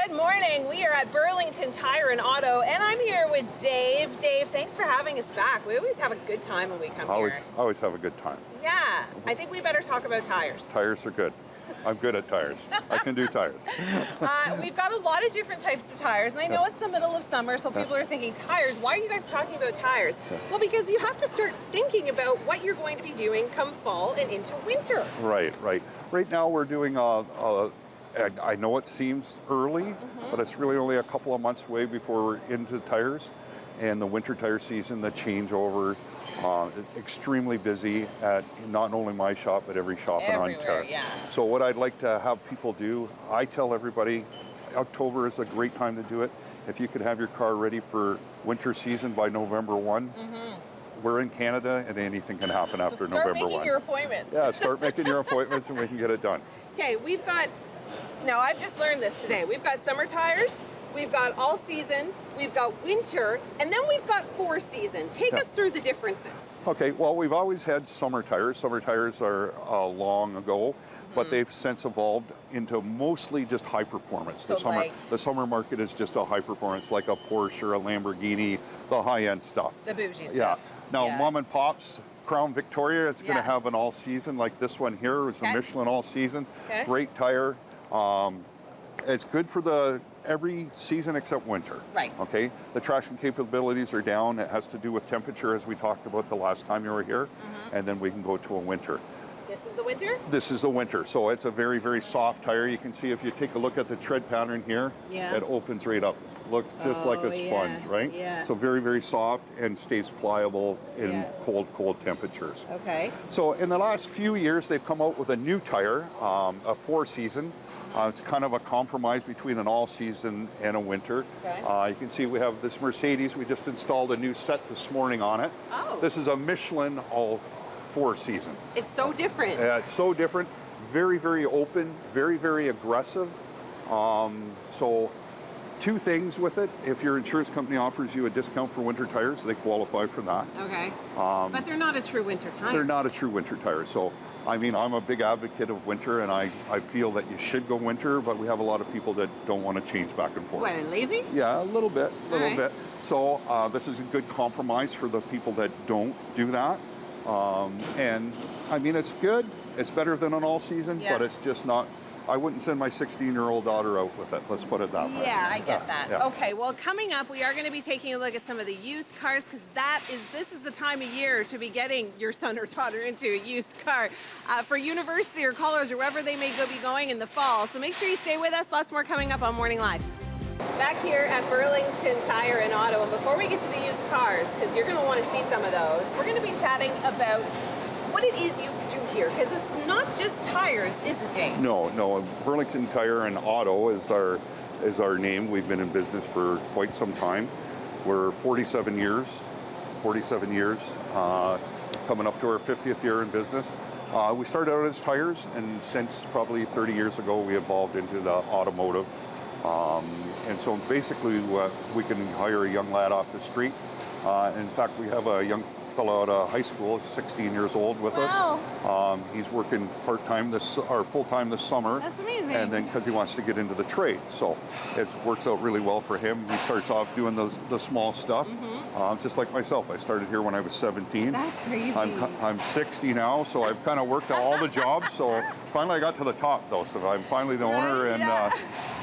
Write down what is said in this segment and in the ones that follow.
Good morning. We are at Burlington Tire and Auto, and I'm here with Dave. Dave, thanks for having us back. We always have a good time when we come here. I always have a good time. Yeah, I think we better talk about tires. Tires are good. I'm good at tires. I can do tires. We've got a lot of different types of tires, and I know it's the middle of summer, so people are thinking, tires, why are you guys talking about tires? Well, because you have to start thinking about what you're going to be doing come fall and into winter. Right. Right now we're doing I know it seems early, but it's really only a couple of months away before we're into tires. And the winter tire season, the changeovers, extremely busy at not only my shop, but every shop in Ontario. Yeah. So what I'd like to have people do, I tell everybody, October is a great time to do it. If you could have your car ready for winter season by November 1, we're in Canada and anything can happen after November 1. Start making your appointments. Yeah, start making your appointments and we can get it done. Okay, now I've just learned this today. We've got summer tires, we've got all season, we've got winter, and then we've got four season. Take us through the differences. Okay, well, we've always had summer tires. Summer tires are long ago, but they've since evolved into mostly just high performance. So the summer market is just a high performance, like a Porsche or a Lamborghini, the high-end stuff. The bougie stuff. Yeah. Now, mom and pop's Crown Victoria is going to have an all season, like this one here is a Michelin all season. Great tire. It's good for every season except winter. Right. Okay. The traction capabilities are down. It has to do with temperature, as we talked about the last time you were here, and then we can go to a winter. This is the winter? This is the winter. So it's a very, very soft tire. You can see if you take a look at the tread pattern here, it opens right up. Looks just like a sponge, right? Yeah. So very, very soft and stays pliable in cold temperatures. Okay. So in the last few years, they've come out with a new tire, a four-season. It's kind of a compromise between an all-season and a winter. Okay. You can see we have this Mercedes. We just installed a new set this morning on it. Oh. This is a Michelin all four-season. It's so different. Yeah, it's so different. Very, very open. Very, very aggressive. So two things with it. If your insurance company offers you a discount for winter tires, they qualify for that. Okay. But they're not a true winter tire. They're not a true winter tire. So, I mean, I'm a big advocate of winter, and I feel that you should go winter, but we have a lot of people that don't want to change back and forth. What, lazy? Yeah, a little bit. So this is a good compromise for the people that don't do that. And, I mean, it's good. It's better than an all-season, but it's just not. I wouldn't send my 16-year-old daughter out with it. Let's put it that way. Yeah, I get that. Yeah. Okay, well, coming up, we are going to be taking a look at some of the used cars, because this is the time of year to be getting your son or daughter into a used car for university or college or wherever they may be going in the fall. So make sure you stay with us. Lots more coming up on Morning Live. Back here at Burlington Tire and Auto, and before we get to the used cars, because you're going to want to see some of those, we're going to be chatting about what it is you do here, because it's not just tires, is it, Dave? No. Burlington Tire and Auto is our name. We've been in business for quite some time. We're 47 years, coming up to our 50th year in business. We started out as tires, and since probably 30 years ago, we evolved into the automotive. And so basically, we can hire a young lad off the street. In fact, we have a young fellow out of high school, 16 years old with us. He's working part-time or full-time this summer. That's amazing. And then because he wants to get into the trade. So it works out really well for him. He starts off doing the small stuff. Just like myself, I started here when I was 17. That's crazy. I'm 60 now, so I've kind of worked all the jobs. So finally I got to the top though, so I'm finally the owner and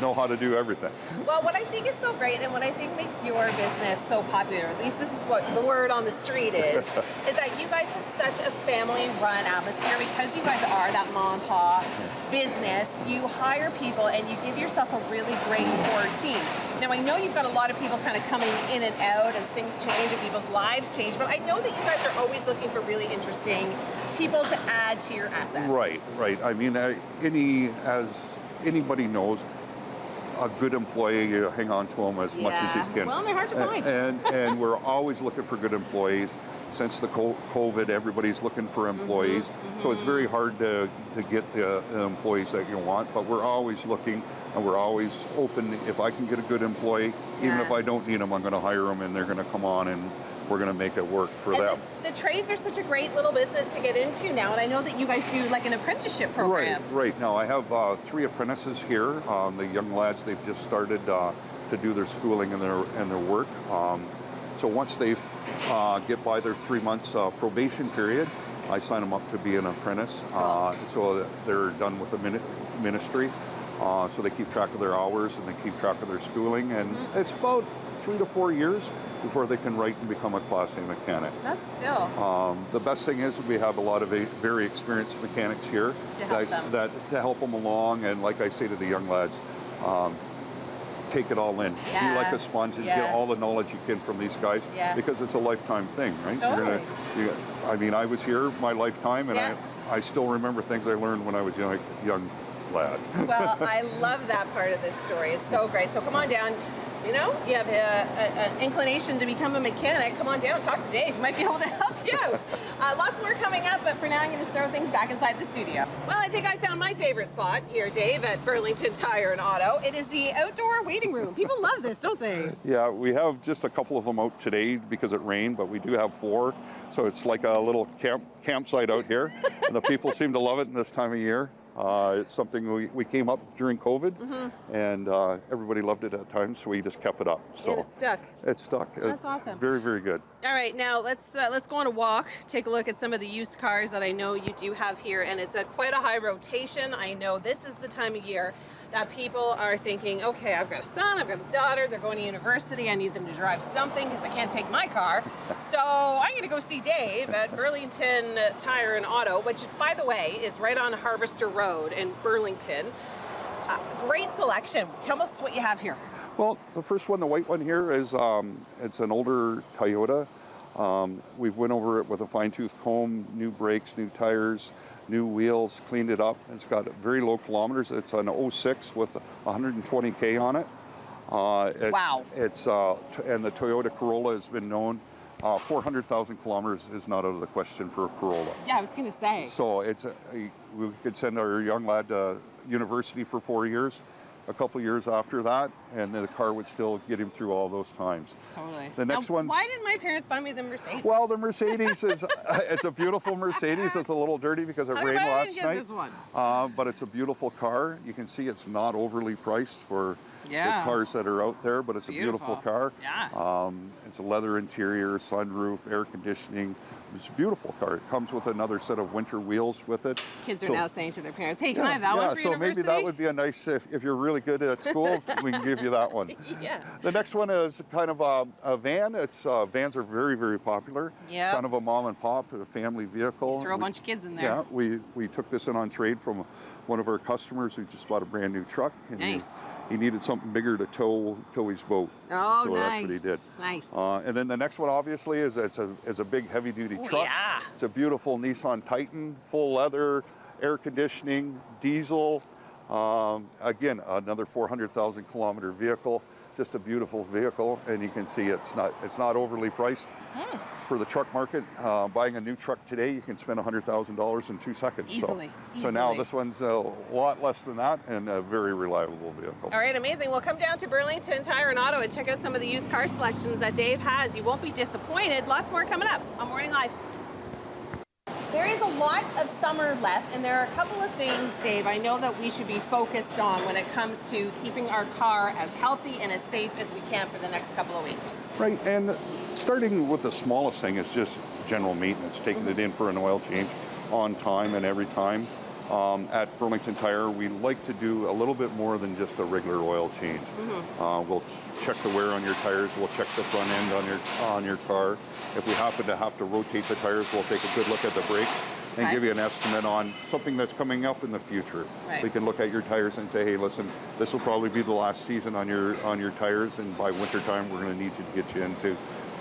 know how to do everything. Well, what I think is so great and what I think makes your business so popular, at least this is what the word on the street is that you guys have such a family-run atmosphere. Because you guys are that mom and pop business, you hire people and you give yourself a really great core team. Now, I know you've got a lot of people kind of coming in and out as things change and people's lives change, but I know that you guys are always looking for really interesting people to add to your assets. Right. I mean, as anybody knows, a good employee, you hang on to them as much as you can. Well, they're hard to find. And we're always looking for good employees. Since the COVID, everybody's looking for employees. So it's very hard to get the employees that you want, but we're always looking and we're always open. If I can get a good employee, even if I don't need them, I'm going to hire them and they're going to come on and we're going to make it work for them. The trades are such a great little business to get into now, and I know that you guys do like an apprenticeship program. Right. Now I have 3 apprentices here. The young lads, they've just started to do their schooling and their work. So once they get by their 3 months probation period, I sign them up to be an apprentice. Cool. So they're done with the ministry. So they keep track of their hours and they keep track of their schooling. And it's about 3 to 4 years before they can write and become a Class A mechanic. That's still. The best thing is we have a lot of very experienced mechanics here to help them along. And like I say to the young lads, take it all in. Yeah. Be like a sponge and get all the knowledge you can from these guys because it's a lifetime thing, right? Totally. I mean, I was here my lifetime and I still remember things I learned when I was young lad. Well, I love that part of this story. It's so great. So come on down. You know, you have an inclination to become a mechanic. Come on down, talk to Dave. He might be able to help you out. Lots more coming up, but for now, I'm going to throw things back inside the studio. Well, I think I found my favorite spot here, Dave, at Burlington Tire and Auto. It is the outdoor waiting room. People love this, don't they? Yeah, we have just a couple of them out today because it rained, but we do have 4. So it's like a little campsite out here. And the people seem to love it in this time of year. It's something we came up during COVID, and everybody loved it at times, so we just kept it up. So and it's stuck. It's stuck. That's awesome. Very, very good. All right, now let's go on a walk, take a look at some of the used cars that I know you do have here, and it's quite a high rotation. I know this is the time of year that people are thinking, okay, I've got a son, I've got a daughter, they're going to university, I need them to drive something because I can't take my car. So I'm going to go see Dave at Burlington Tire and Auto, which, by the way, is right on Harvester Road in Burlington. Great selection. Tell us what you have here. Well, the first one, the white one here, is it's an older Toyota. We've went over it with a fine-tooth comb, new brakes, new tires, new wheels, cleaned it up. It's got very low kilometers. It's an 06 with 120K on it. Wow. It's and the Toyota Corolla has been known. 400,000 kilometers is not out of the question for a Corolla. Yeah, I was going to say. So we could send our young lad to university for 4 years. A couple years after that, and the car would still get him through all those times. Totally. The next one. Why didn't my parents buy me the Mercedes? Well, the Mercedes is it's a beautiful Mercedes. It's a little dirty because it rained last night. I didn't get this one. But it's a beautiful car. You can see it's not overly priced for the cars that are out there, but it's a beautiful car. Yeah. It's a leather interior, sunroof, air conditioning. It's a beautiful car. It comes with another set of winter wheels with it. Kids are now saying to their parents, hey, can I have that one for so university? Maybe that would be a nice, if you're really good at school, we can give you that one. Yeah. The next one is kind of a van. Vans are very, very popular. Yeah. Kind of a mom and pop, a family vehicle. You throw a bunch of kids in there. Yeah, we took this in on trade from one of our customers who just bought a brand new truck. And nice. He needed something bigger to tow his boat. Oh, so nice. that's what he did. Nice. And then the next one, obviously, is it's a big heavy-duty truck. Yeah. It's a beautiful Nissan Titan, full leather, air conditioning, diesel. Again, another 400,000 kilometer vehicle. Just a beautiful vehicle, and you can see it's not overly priced. For the truck market, buying a new truck today, you can spend $100,000 in 2 seconds. Easily. So now this one's a lot less than that, and a very reliable vehicle. All right, amazing. Well, come down to Burlington Tire and Auto and check out some of the used car selections that Dave has. You won't be disappointed. Lots more coming up on Morning Live. There is a lot of summer left, and there are a couple of things, Dave, I know that we should be focused on when it comes to keeping our car as healthy and as safe as we can for the next couple of weeks. Right, and starting with the smallest thing is just general maintenance, taking it in for an oil change on time and every time. At Burlington Tire, we like to do a little bit more than just a regular oil change. We'll check the wear on your tires, we'll check the front end on your car. If we happen to have to rotate the tires, we'll take a good look at the brakes and give you an estimate on something that's coming up in the future. Right. We can look at your tires and say, hey, listen, this will probably be the last season on your tires, and by winter time, we're going to need you to get you into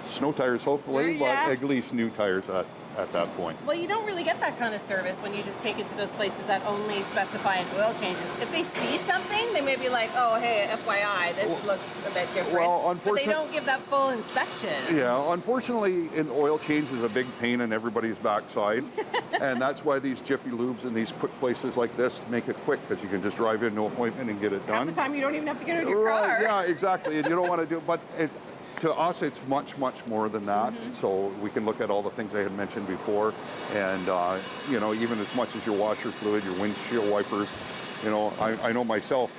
snow tires, hopefully, but at least new tires at that point. Well, you don't really get that kind of service when you just take it to those places that only specify an oil changes. If they see something, they may be like, oh, hey, FYI, this looks a bit different. Well, but they don't give that full inspection. Yeah, unfortunately, an oil change is a big pain in everybody's backside. And that's why these Jiffy Lubes and these quick places like this make it quick, because you can just drive in, no appointment, and get it done. Half the time, you don't even have to get in your car. Yeah, exactly. And you don't want to do it, but To us, it's much, much more than that. So we can look at all the things I had mentioned before, and you know, even as much as your washer fluid, your windshield wipers. You know, I know myself,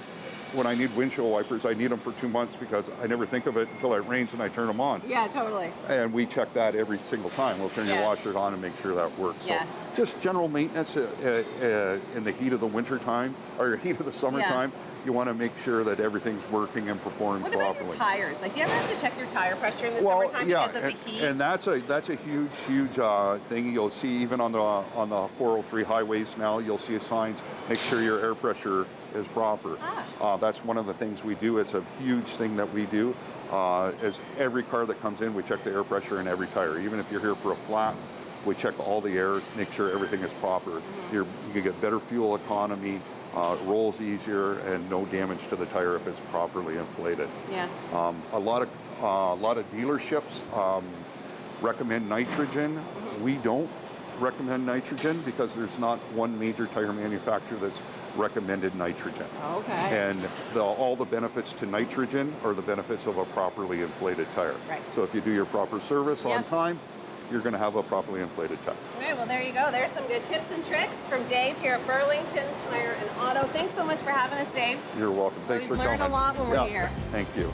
when I need windshield wipers, I need them for 2 months because I never think of it until it rains and I turn them on. Yeah, totally. And we check that every single time. We'll turn your washer on and make sure that works. Yeah. So just general maintenance in the heat of the winter time or heat of the summertime. You want to make sure that everything's working and performing What properly. about your tires? Like, do you ever have to check your tire pressure in the summertime because of the heat? And that's a huge thing. You'll see even on the 403 highways now. You'll see signs. Make sure your air pressure is proper. That's one of the things we do. It's a huge thing that we do. As every car that comes in, we check the air pressure in every tire. Even if you're here for a flat, we check all the air, make sure everything is proper. You can get better fuel economy. It rolls easier and no damage to the tire if it's properly inflated. Yeah. A lot of dealerships recommend nitrogen. We don't recommend nitrogen because there's not one major tire manufacturer that's recommended nitrogen. Okay. And all the benefits to nitrogen are the benefits of a properly inflated tire. Right. So if you do your proper service on time, you're going to have a properly inflated tire. Okay, well, there you go. There's some good tips and tricks from Dave here at Burlington Tire and Auto. Thanks so much for having us, Dave. You're welcome. Thanks for coming. Always learn a lot when we're here. Thank you.